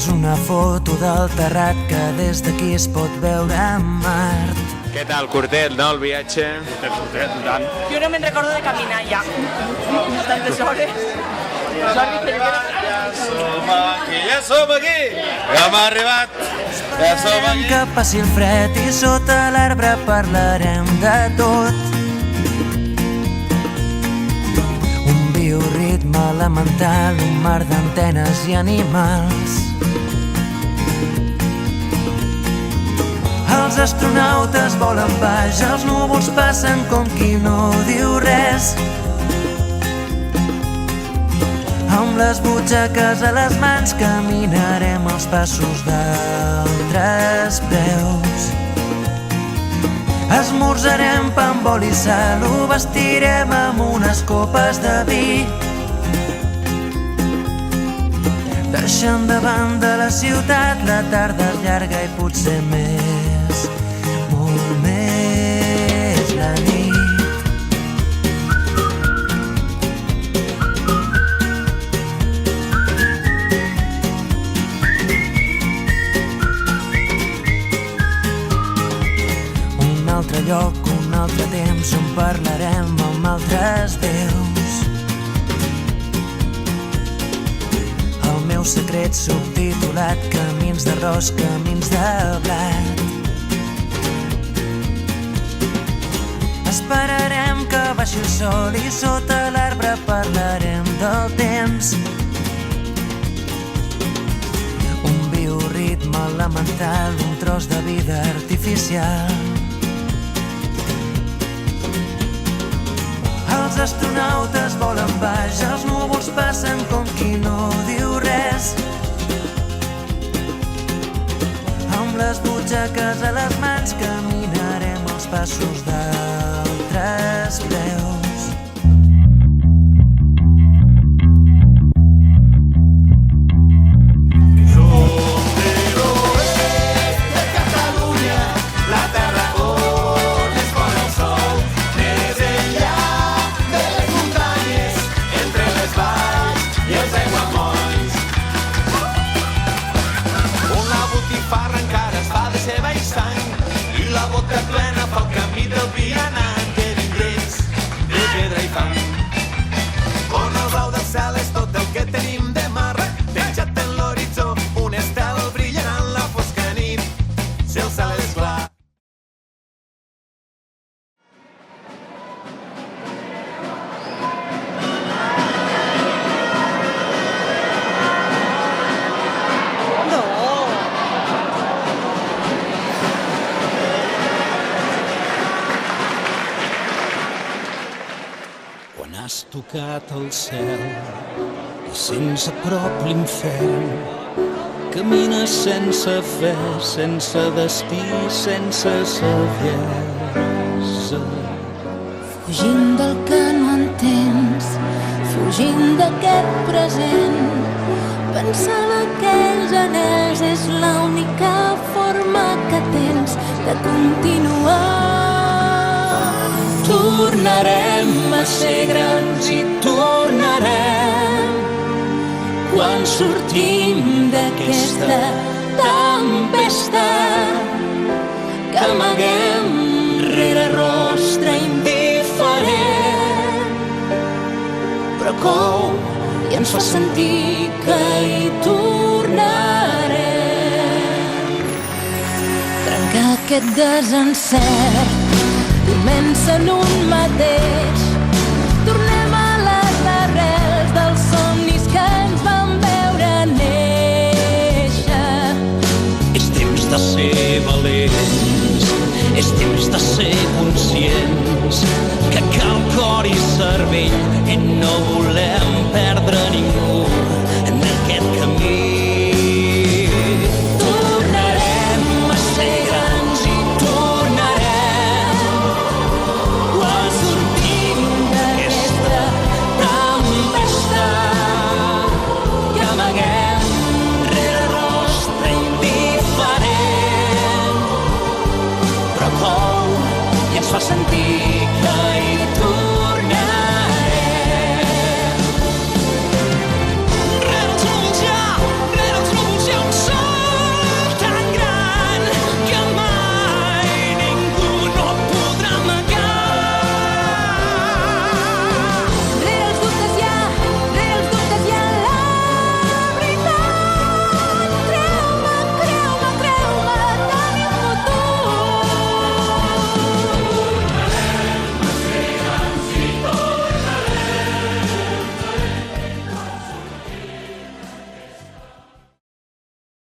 És una foto del terrat que des d'aquí es pot veure a Mart. Què tal, curtet, no, el viatge? Curtet, tant. Jo no me'n recordo de caminar ja. Tantes hores. Ja som aquí! Ja hem arribat! Ja som aquí! Que passi el fred i sota l'arbre parlarem de tot. Un bioritme elemental, un mar d'antenes i animals. Els astronautes volen baix, els núvols passen com qui no diu res. Amb les butxaques a les mans caminarem els passos d'altres preus. Esmorzarem pa amb oli i sal, ho vestirem amb unes copes de vi. Deixant de banda la ciutat, la tarda és llarga i potser més, molt més la nit. Un altre lloc, un altre temps on parlarem amb altres déus. El meu secret subtitulat, camins d'arròs, camins de blat. Esperarem que baixi el sol i sota l'arbre parlarem del temps. Un bioritme elemental, un tros de vida artificial. Els astronautes volen baix, els núvols passen com qui no diu res. Amb les butxaques a les mans caminarem els passos d'altres preus. Has tocat el cel i sense prop l'infern. Camines sense fe, sense destí, sense saviesa. Fugint del que no entens, fugint d'aquest present. Pensar en aquells anells és l'única forma que tens de continuar. Tornarem a ser grans i tornarem quan sortim d'aquesta tempesta que amaguem rere rostre indiferent, però cou i ens fa sentir que hi tornarem. Trencar aquest desencert comença en un mateix. Tornem a les arrels dels somnis que ens van veure néixer. És temps de ser valents, és temps de ser conscients que cal cor i cervell i no voler